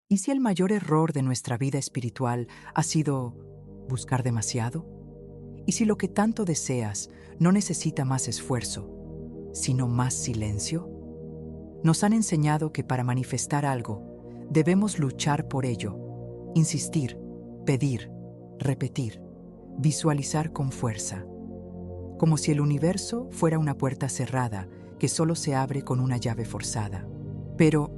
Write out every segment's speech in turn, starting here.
¿Y si el mayor error de nuestra vida espiritual ha sido buscar demasiado? ¿Y si lo que tanto deseas no necesita más esfuerzo, sino más silencio? Nos han enseñado que para manifestar algo, debemos luchar por ello, insistir, pedir, repetir, visualizar con fuerza, como si el universo fuera una puerta cerrada que solo se abre con una llave forzada. Pero,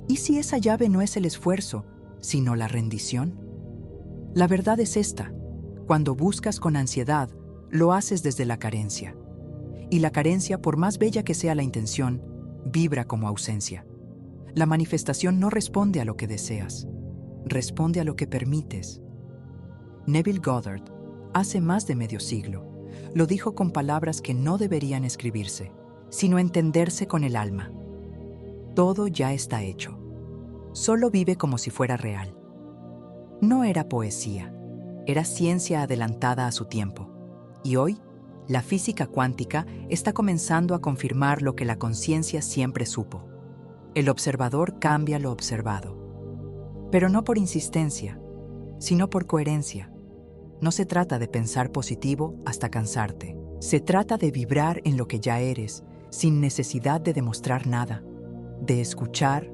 ¿y si esa llave no es el esfuerzo, sino la rendición? La verdad es esta: cuando buscas con ansiedad, lo haces desde la carencia. Y la carencia, por más bella que sea la intención, vibra como ausencia. La manifestación no responde a lo que deseas, responde a lo que permites. Neville Goddard, hace más de medio siglo, lo dijo con palabras que no deberían escribirse, sino entenderse con el alma. Todo ya está hecho. Solo vive como si fuera real. No era poesía, era ciencia adelantada a su tiempo. Y hoy, la física cuántica está comenzando a confirmar lo que la conciencia siempre supo. El observador cambia lo observado. Pero no por insistencia, sino por coherencia. No se trata de pensar positivo hasta cansarte. Se trata de vibrar en lo que ya eres, sin necesidad de demostrar nada. De escuchar,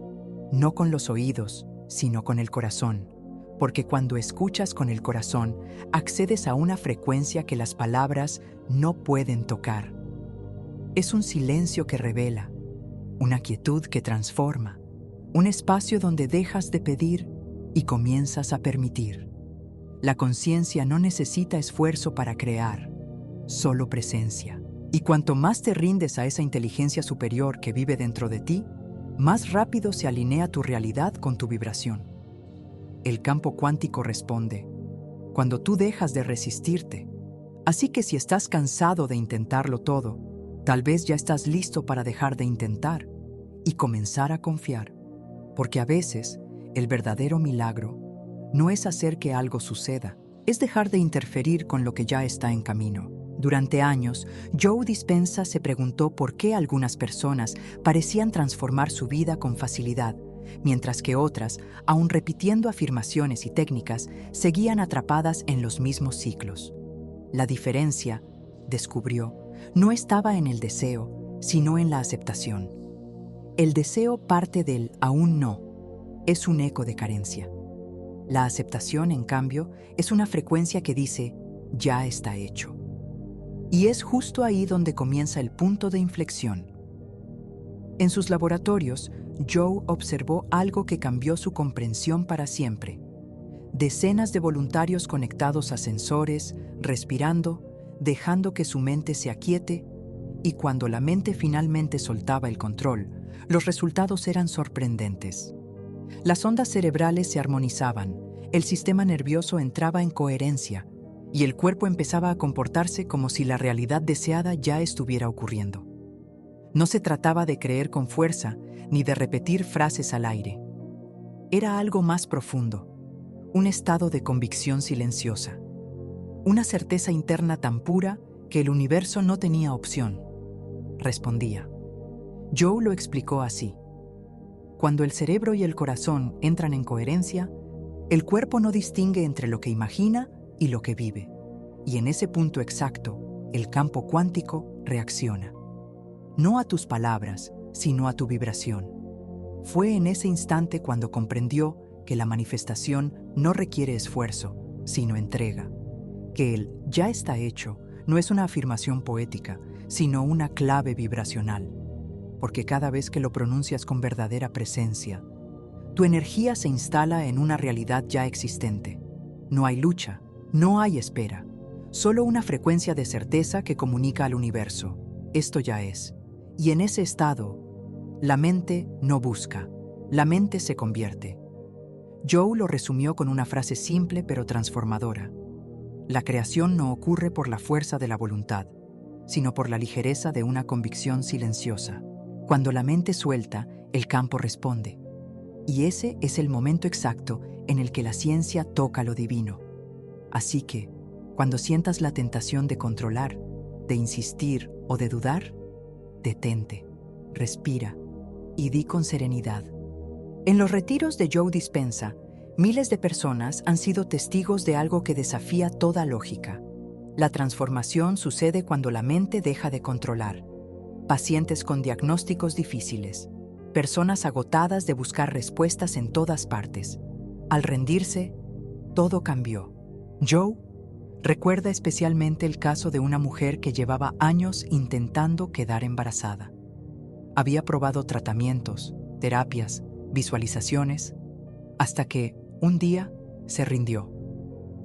no con los oídos, sino con el corazón. Porque cuando escuchas con el corazón, accedes a una frecuencia que las palabras no pueden tocar. Es un silencio que revela, una quietud que transforma, un espacio donde dejas de pedir y comienzas a permitir. La conciencia no necesita esfuerzo para crear, solo presencia. Y cuanto más te rindes a esa inteligencia superior que vive dentro de ti, más rápido se alinea tu realidad con tu vibración. El campo cuántico responde cuando tú dejas de resistirte. Así que si estás cansado de intentarlo todo, tal vez ya estás listo para dejar de intentar y comenzar a confiar. Porque a veces, el verdadero milagro no es hacer que algo suceda, es dejar de interferir con lo que ya está en camino. Durante años, Joe Dispenza se preguntó por qué algunas personas parecían transformar su vida con facilidad, mientras que otras, aun repitiendo afirmaciones y técnicas, seguían atrapadas en los mismos ciclos. La diferencia, descubrió, no estaba en el deseo, sino en la aceptación. El deseo parte del aún no, es un eco de carencia. La aceptación, en cambio, es una frecuencia que dice, ya está hecho. Y es justo ahí donde comienza el punto de inflexión. En sus laboratorios, Joe observó algo que cambió su comprensión para siempre. Decenas de voluntarios conectados a sensores, respirando, dejando que su mente se aquiete, y cuando la mente finalmente soltaba el control, los resultados eran sorprendentes. Las ondas cerebrales se armonizaban, el sistema nervioso entraba en coherencia, y el cuerpo empezaba a comportarse como si la realidad deseada ya estuviera ocurriendo. No se trataba de creer con fuerza, ni de repetir frases al aire. Era algo más profundo, un estado de convicción silenciosa, una certeza interna tan pura que el universo no tenía opción. Respondía. Joe lo explicó así. Cuando el cerebro y el corazón entran en coherencia, el cuerpo no distingue entre lo que imagina y lo que vive. Y en ese punto exacto, el campo cuántico reacciona. No a tus palabras, sino a tu vibración. Fue en ese instante cuando comprendió que la manifestación no requiere esfuerzo, sino entrega. Que el ya está hecho no es una afirmación poética, sino una clave vibracional. Porque cada vez que lo pronuncias con verdadera presencia, tu energía se instala en una realidad ya existente. No hay lucha, no hay espera, solo una frecuencia de certeza que comunica al universo. Esto ya es. Y en ese estado, la mente no busca, la mente se convierte. Joe lo resumió con una frase simple pero transformadora. La creación no ocurre por la fuerza de la voluntad, sino por la ligereza de una convicción silenciosa. Cuando la mente suelta, el campo responde. Y ese es el momento exacto en el que la ciencia toca lo divino. Así que, cuando sientas la tentación de controlar, de insistir o de dudar, detente, respira y di con serenidad, En los retiros de Joe Dispenza, miles de personas han sido testigos de algo que desafía toda lógica. La transformación sucede cuando la mente deja de controlar. Pacientes con diagnósticos difíciles, personas agotadas de buscar respuestas en todas partes. Al rendirse, todo cambió. Joe recuerda especialmente el caso de una mujer que llevaba años intentando quedar embarazada. Había probado tratamientos, terapias, visualizaciones, hasta que, un día, se rindió.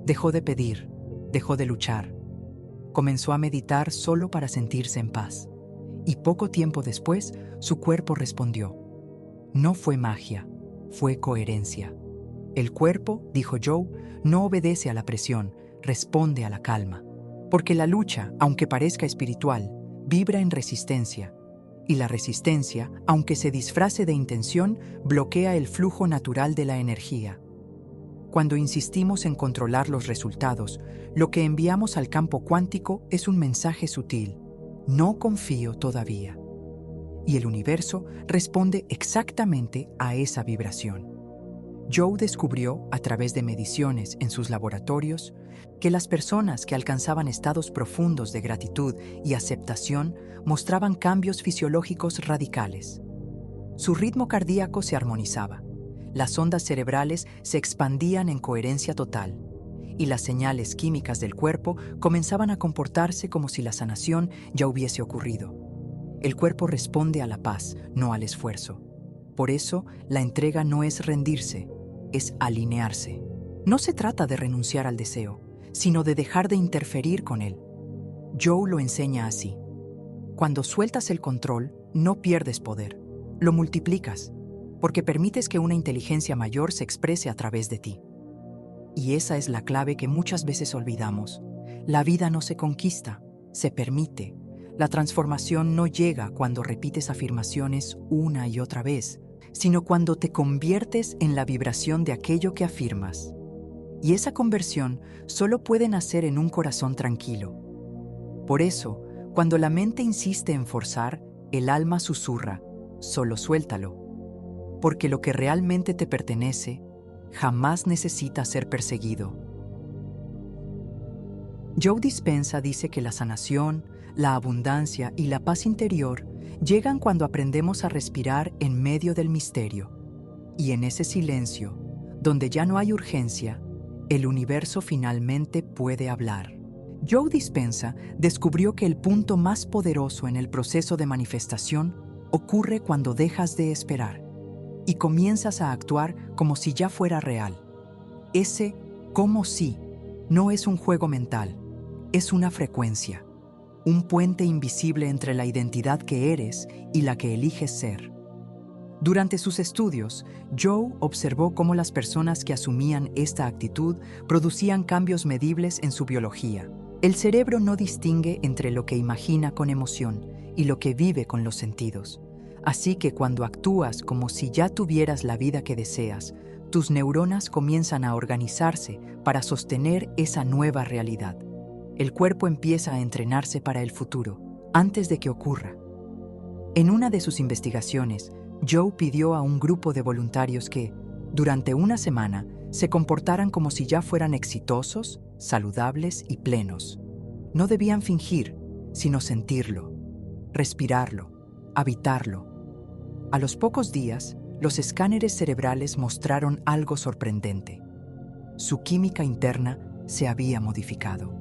Dejó de pedir, dejó de luchar. Comenzó a meditar solo para sentirse en paz. Y poco tiempo después, su cuerpo respondió. No fue magia, fue coherencia. El cuerpo, dijo Joe, no obedece a la presión, responde a la calma. Porque la lucha, aunque parezca espiritual, vibra en resistencia. Y la resistencia, aunque se disfrace de intención, bloquea el flujo natural de la energía. Cuando insistimos en controlar los resultados, lo que enviamos al campo cuántico es un mensaje sutil. No confío todavía. Y el universo responde exactamente a esa vibración. Joe descubrió, a través de mediciones en sus laboratorios, que las personas que alcanzaban estados profundos de gratitud y aceptación mostraban cambios fisiológicos radicales. Su ritmo cardíaco se armonizaba, las ondas cerebrales se expandían en coherencia total, y las señales químicas del cuerpo comenzaban a comportarse como si la sanación ya hubiese ocurrido. El cuerpo responde a la paz, no al esfuerzo. Por eso, la entrega no es rendirse, es alinearse. No se trata de renunciar al deseo, sino de dejar de interferir con él. Joe lo enseña así. Cuando sueltas el control, no pierdes poder, lo multiplicas, porque permites que una inteligencia mayor se exprese a través de ti. Y esa es la clave que muchas veces olvidamos. La vida no se conquista, se permite. La transformación no llega cuando repites afirmaciones una y otra vez, sino cuando te conviertes en la vibración de aquello que afirmas. Y esa conversión solo puede nacer en un corazón tranquilo. Por eso, cuando la mente insiste en forzar, el alma susurra, solo suéltalo. Porque lo que realmente te pertenece jamás necesita ser perseguido. Joe Dispenza dice que la sanación, la abundancia y la paz interior llegan cuando aprendemos a respirar en medio del misterio. Y en ese silencio, donde ya no hay urgencia, el universo finalmente puede hablar. Joe Dispenza descubrió que el punto más poderoso en el proceso de manifestación ocurre cuando dejas de esperar y comienzas a actuar como si ya fuera real. Ese como si no es un juego mental, es una frecuencia. Un puente invisible entre la identidad que eres y la que eliges ser. Durante sus estudios, Joe observó cómo las personas que asumían esta actitud producían cambios medibles en su biología. El cerebro no distingue entre lo que imagina con emoción y lo que vive con los sentidos. Así que cuando actúas como si ya tuvieras la vida que deseas, tus neuronas comienzan a organizarse para sostener esa nueva realidad. El cuerpo empieza a entrenarse para el futuro, antes de que ocurra. En una de sus investigaciones, Joe pidió a un grupo de voluntarios que, durante una semana, se comportaran como si ya fueran exitosos, saludables y plenos. No debían fingir, sino sentirlo, respirarlo, habitarlo. A los pocos días, los escáneres cerebrales mostraron algo sorprendente. Su química interna se había modificado.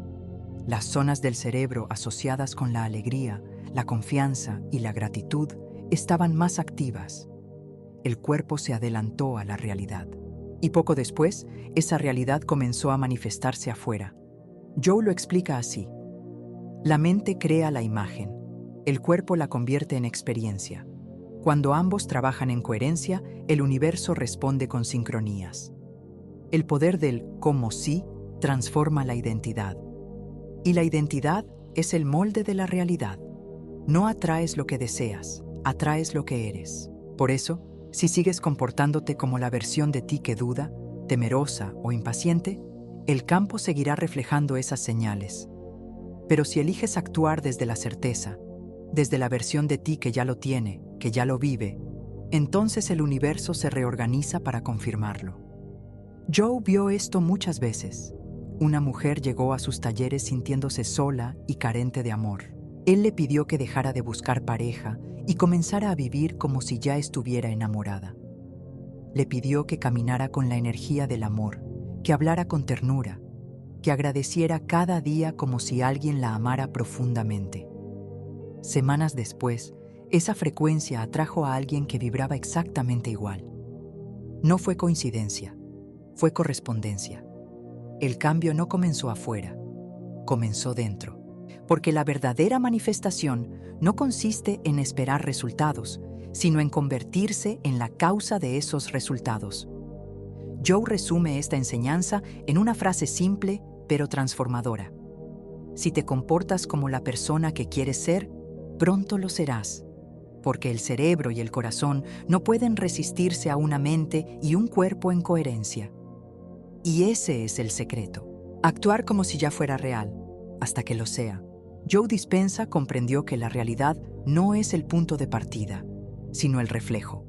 Las zonas del cerebro asociadas con la alegría, la confianza y la gratitud estaban más activas. El cuerpo se adelantó a la realidad. Y poco después, esa realidad comenzó a manifestarse afuera. Joe lo explica así. La mente crea la imagen, el cuerpo la convierte en experiencia. Cuando ambos trabajan en coherencia, el universo responde con sincronías. El poder del como si transforma la identidad. Y la identidad es el molde de la realidad. No atraes lo que deseas, atraes lo que eres. Por eso, si sigues comportándote como la versión de ti que duda, temerosa o impaciente, el campo seguirá reflejando esas señales. Pero si eliges actuar desde la certeza, desde la versión de ti que ya lo tiene, que ya lo vive, entonces el universo se reorganiza para confirmarlo. Joe vio esto muchas veces. Una mujer llegó a sus talleres sintiéndose sola y carente de amor. Él le pidió que dejara de buscar pareja y comenzara a vivir como si ya estuviera enamorada. Le pidió que caminara con la energía del amor, que hablara con ternura, que agradeciera cada día como si alguien la amara profundamente. Semanas después, esa frecuencia atrajo a alguien que vibraba exactamente igual. No fue coincidencia, fue correspondencia. El cambio no comenzó afuera, comenzó dentro, porque la verdadera manifestación no consiste en esperar resultados, sino en convertirse en la causa de esos resultados. Joe resume esta enseñanza en una frase simple pero transformadora. Si te comportas como la persona que quieres ser, pronto lo serás, porque el cerebro y el corazón no pueden resistirse a una mente y un cuerpo en coherencia. Y ese es el secreto, actuar como si ya fuera real, hasta que lo sea. Joe Dispenza comprendió que la realidad no es el punto de partida, sino el reflejo.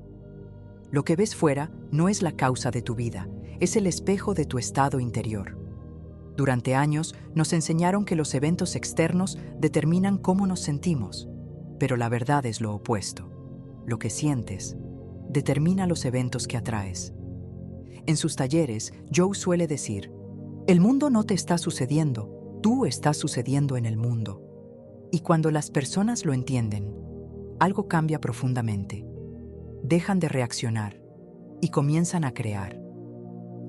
Lo que ves fuera no es la causa de tu vida, es el espejo de tu estado interior. Durante años nos enseñaron que los eventos externos determinan cómo nos sentimos, pero la verdad es lo opuesto. Lo que sientes determina los eventos que atraes. En sus talleres, Joe suele decir, el mundo no te está sucediendo, tú estás sucediendo en el mundo. Y cuando las personas lo entienden, algo cambia profundamente. Dejan de reaccionar y comienzan a crear.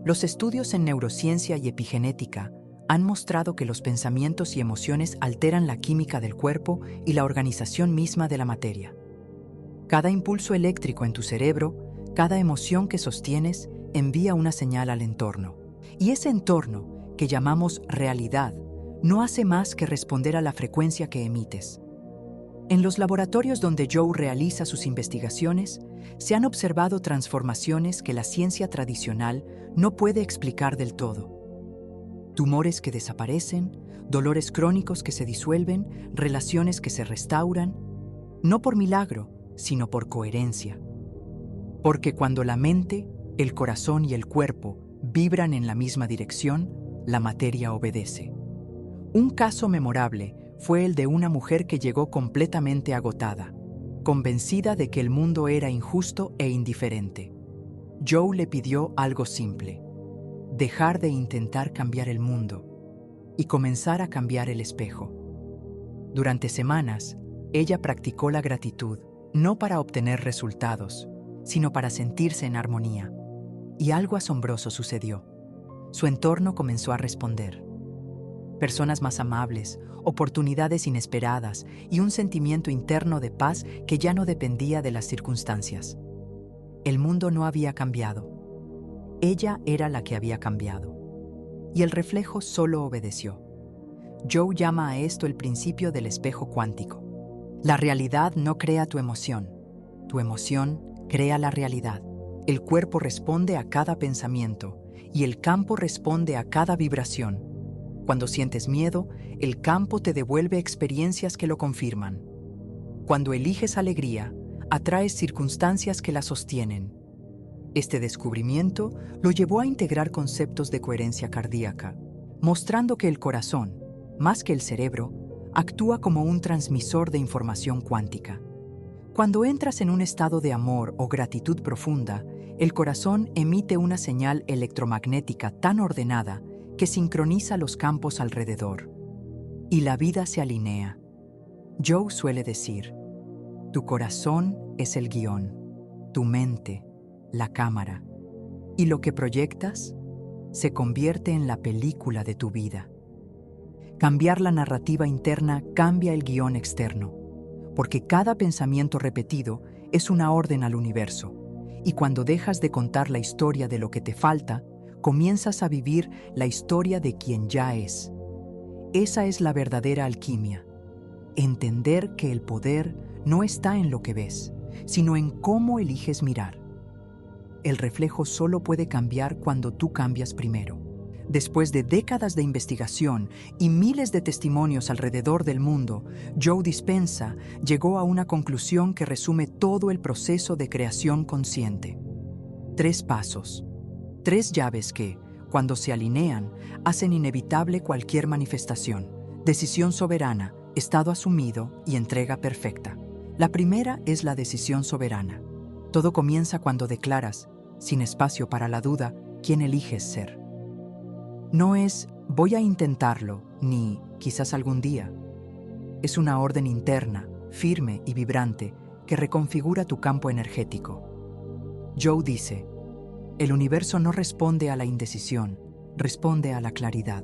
Los estudios en neurociencia y epigenética han mostrado que los pensamientos y emociones alteran la química del cuerpo y la organización misma de la materia. Cada impulso eléctrico en tu cerebro, cada emoción que sostienes, envía una señal al entorno. Y ese entorno, que llamamos realidad, no hace más que responder a la frecuencia que emites. En los laboratorios donde Joe realiza sus investigaciones, se han observado transformaciones que la ciencia tradicional no puede explicar del todo. Tumores que desaparecen, dolores crónicos que se disuelven, relaciones que se restauran, no por milagro, sino por coherencia. Porque cuando la mente, el corazón y el cuerpo vibran en la misma dirección, la materia obedece. Un caso memorable fue el de una mujer que llegó completamente agotada, convencida de que el mundo era injusto e indiferente. Joe le pidió algo simple: dejar de intentar cambiar el mundo y comenzar a cambiar el espejo. Durante semanas, ella practicó la gratitud, no para obtener resultados, sino para sentirse en armonía. Y algo asombroso sucedió. Su entorno comenzó a responder. Personas más amables, oportunidades inesperadas y un sentimiento interno de paz que ya no dependía de las circunstancias. El mundo no había cambiado. Ella era la que había cambiado. Y el reflejo solo obedeció. Joe llama a esto el principio del espejo cuántico. La realidad no crea tu emoción crea la realidad. El cuerpo responde a cada pensamiento y el campo responde a cada vibración. Cuando sientes miedo, el campo te devuelve experiencias que lo confirman. Cuando eliges alegría, atraes circunstancias que la sostienen. Este descubrimiento lo llevó a integrar conceptos de coherencia cardíaca, mostrando que el corazón, más que el cerebro, actúa como un transmisor de información cuántica. Cuando entras en un estado de amor o gratitud profunda, el corazón emite una señal electromagnética tan ordenada que sincroniza los campos alrededor. Y la vida se alinea. Joe suele decir, tu corazón es el guión, tu mente, la cámara, y lo que proyectas se convierte en la película de tu vida. Cambiar la narrativa interna cambia el guión externo, porque cada pensamiento repetido es una orden al universo, y cuando dejas de contar la historia de lo que te falta, comienzas a vivir la historia de quien ya es. Esa es la verdadera alquimia. Entender que el poder no está en lo que ves, sino en cómo eliges mirar. El reflejo solo puede cambiar cuando tú cambias primero. Después de décadas de investigación y miles de testimonios alrededor del mundo, Joe Dispenza llegó a una conclusión que resume todo el proceso de creación consciente. 3 pasos, 3 llaves que, cuando se alinean, hacen inevitable cualquier manifestación: decisión soberana, estado asumido y entrega perfecta. La primera es la decisión soberana. Todo comienza cuando declaras, sin espacio para la duda, quién eliges ser. No es voy a intentarlo, ni quizás algún día. Es una orden interna, firme y vibrante, que reconfigura tu campo energético. Joe dice, el universo no responde a la indecisión, responde a la claridad.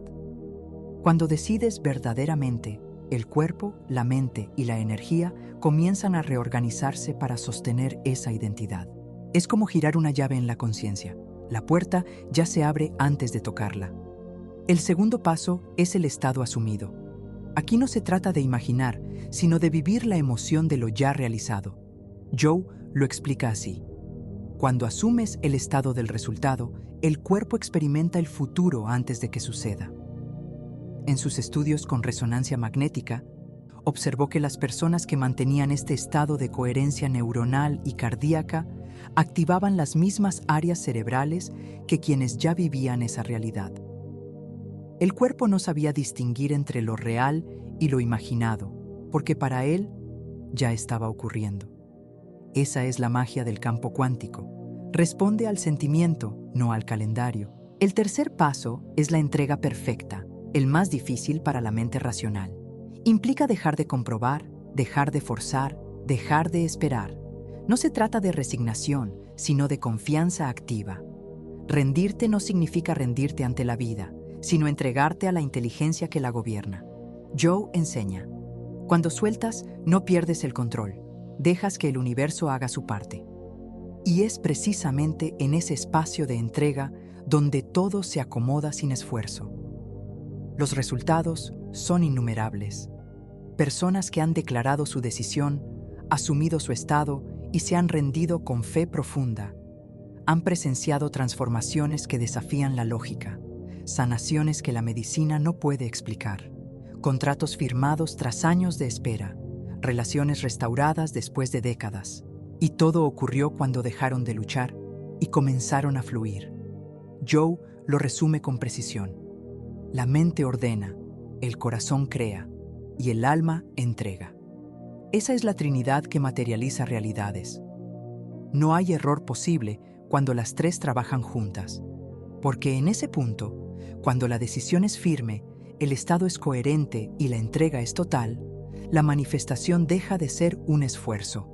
Cuando decides verdaderamente, el cuerpo, la mente y la energía comienzan a reorganizarse para sostener esa identidad. Es como girar una llave en la conciencia. La puerta ya se abre antes de tocarla. El segundo paso es el estado asumido. Aquí no se trata de imaginar, sino de vivir la emoción de lo ya realizado. Joe lo explica así. Cuando asumes el estado del resultado, el cuerpo experimenta el futuro antes de que suceda. En sus estudios con resonancia magnética, observó que las personas que mantenían este estado de coherencia neuronal y cardíaca activaban las mismas áreas cerebrales que quienes ya vivían esa realidad. El cuerpo no sabía distinguir entre lo real y lo imaginado, porque para él ya estaba ocurriendo. Esa es la magia del campo cuántico. Responde al sentimiento, no al calendario. El tercer paso es la entrega perfecta, el más difícil para la mente racional. Implica dejar de comprobar, dejar de forzar, dejar de esperar. No se trata de resignación, sino de confianza activa. Rendirte no significa rendirte ante la vida, sino entregarte a la inteligencia que la gobierna. Joe enseña, cuando sueltas, no pierdes el control, dejas que el universo haga su parte. Y es precisamente en ese espacio de entrega donde todo se acomoda sin esfuerzo. Los resultados son innumerables. Personas que han declarado su decisión, asumido su estado y se han rendido con fe profunda, han presenciado transformaciones que desafían la lógica, sanaciones que la medicina no puede explicar, contratos firmados tras años de espera, relaciones restauradas después de décadas. Y todo ocurrió cuando dejaron de luchar y comenzaron a fluir. Joe lo resume con precisión. La mente ordena, el corazón crea y el alma entrega. Esa es la Trinidad que materializa realidades. No hay error posible cuando las 3 trabajan juntas, porque en ese punto, cuando la decisión es firme, el estado es coherente y la entrega es total, la manifestación deja de ser un esfuerzo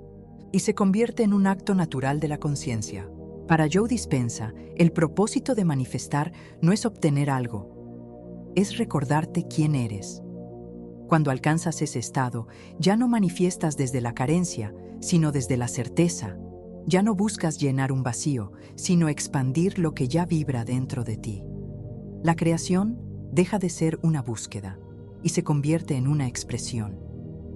y se convierte en un acto natural de la conciencia. Para Joe Dispenza, el propósito de manifestar no es obtener algo, es recordarte quién eres. Cuando alcanzas ese estado, ya no manifiestas desde la carencia, sino desde la certeza. Ya no buscas llenar un vacío, sino expandir lo que ya vibra dentro de ti. La creación deja de ser una búsqueda y se convierte en una expresión.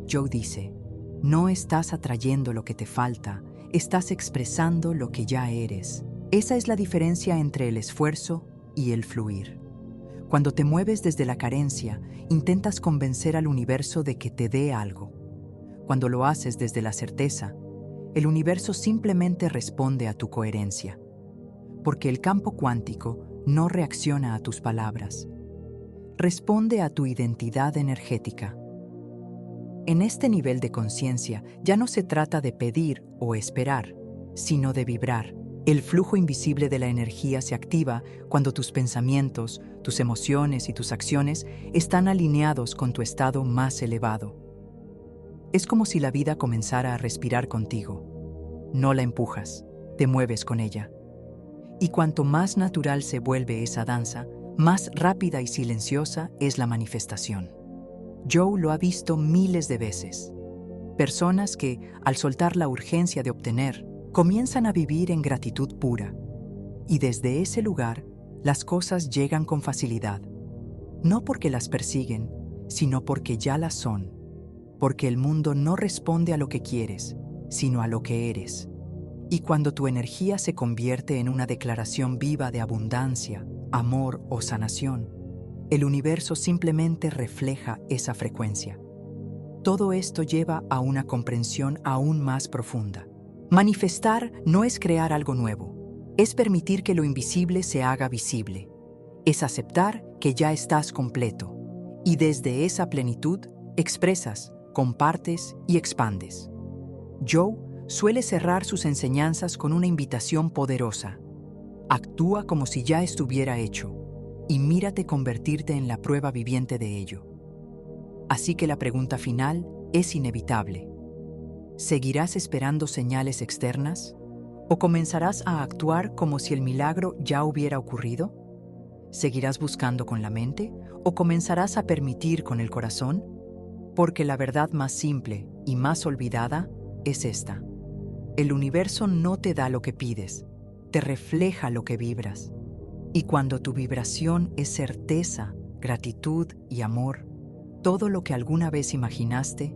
Joe dice, no estás atrayendo lo que te falta, estás expresando lo que ya eres. Esa es la diferencia entre el esfuerzo y el fluir. Cuando te mueves desde la carencia, intentas convencer al universo de que te dé algo. Cuando lo haces desde la certeza, el universo simplemente responde a tu coherencia. Porque el campo cuántico no reacciona a tus palabras. Responde a tu identidad energética. En este nivel de conciencia ya no se trata de pedir o esperar, sino de vibrar. El flujo invisible de la energía se activa cuando tus pensamientos, tus emociones y tus acciones están alineados con tu estado más elevado. Es como si la vida comenzara a respirar contigo. No la empujas, te mueves con ella. Y cuanto más natural se vuelve esa danza, más rápida y silenciosa es la manifestación. Joe lo ha visto miles de veces. Personas que, al soltar la urgencia de obtener, comienzan a vivir en gratitud pura. Y desde ese lugar, las cosas llegan con facilidad. No porque las persiguen, sino porque ya las son. Porque el mundo no responde a lo que quieres, sino a lo que eres. Y cuando tu energía se convierte en una declaración viva de abundancia, amor o sanación, el universo simplemente refleja esa frecuencia. Todo esto lleva a una comprensión aún más profunda. Manifestar no es crear algo nuevo, es permitir que lo invisible se haga visible. Es aceptar que ya estás completo, y desde esa plenitud expresas, compartes y expandes. Joe suele cerrar sus enseñanzas con una invitación poderosa. Actúa como si ya estuviera hecho, y mírate convertirte en la prueba viviente de ello. Así que la pregunta final es inevitable. ¿Seguirás esperando señales externas? ¿O comenzarás a actuar como si el milagro ya hubiera ocurrido? ¿Seguirás buscando con la mente o comenzarás a permitir con el corazón? Porque la verdad más simple y más olvidada es esta. El universo no te da lo que pides, te refleja lo que vibras. Y cuando tu vibración es certeza, gratitud y amor, todo lo que alguna vez imaginaste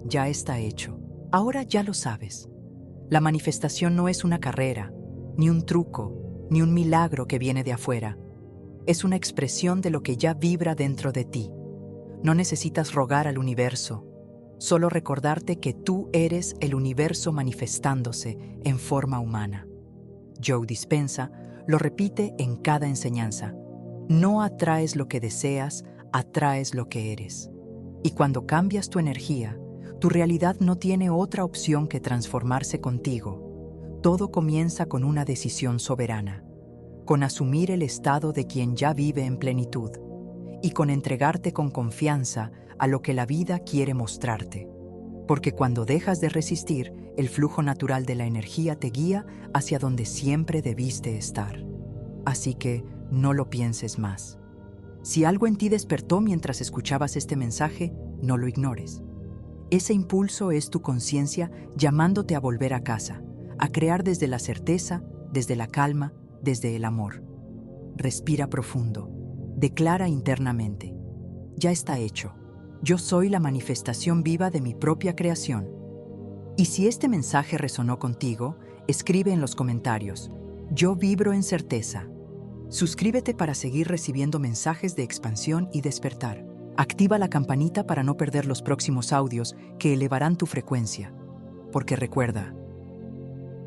ya está hecho. Ahora ya lo sabes. La manifestación no es una carrera, ni un truco, ni un milagro que viene de afuera. Es una expresión de lo que ya vibra dentro de ti. No necesitas rogar al universo, solo recordarte que tú eres el universo manifestándose en forma humana. Joe Dispenza lo repite en cada enseñanza. No atraes lo que deseas, atraes lo que eres. Y cuando cambias tu energía, tu realidad no tiene otra opción que transformarse contigo. Todo comienza con una decisión soberana, con asumir el estado de quien ya vive en plenitud y con entregarte con confianza a lo que la vida quiere mostrarte. Porque cuando dejas de resistir, el flujo natural de la energía te guía hacia donde siempre debiste estar. Así que no lo pienses más. Si algo en ti despertó mientras escuchabas este mensaje, no lo ignores. Ese impulso es tu conciencia llamándote a volver a casa, a crear desde la certeza, desde la calma, desde el amor. Respira profundo. Declara internamente: ya está hecho. Yo soy la manifestación viva de mi propia creación. Y si este mensaje resonó contigo, escribe en los comentarios: yo vibro en certeza. Suscríbete para seguir recibiendo mensajes de expansión y despertar. Activa la campanita para no perder los próximos audios que elevarán tu frecuencia. Porque recuerda,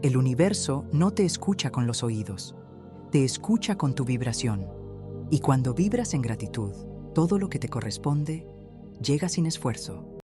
el universo no te escucha con los oídos, te escucha con tu vibración. Y cuando vibras en gratitud, todo lo que te corresponde llega sin esfuerzo.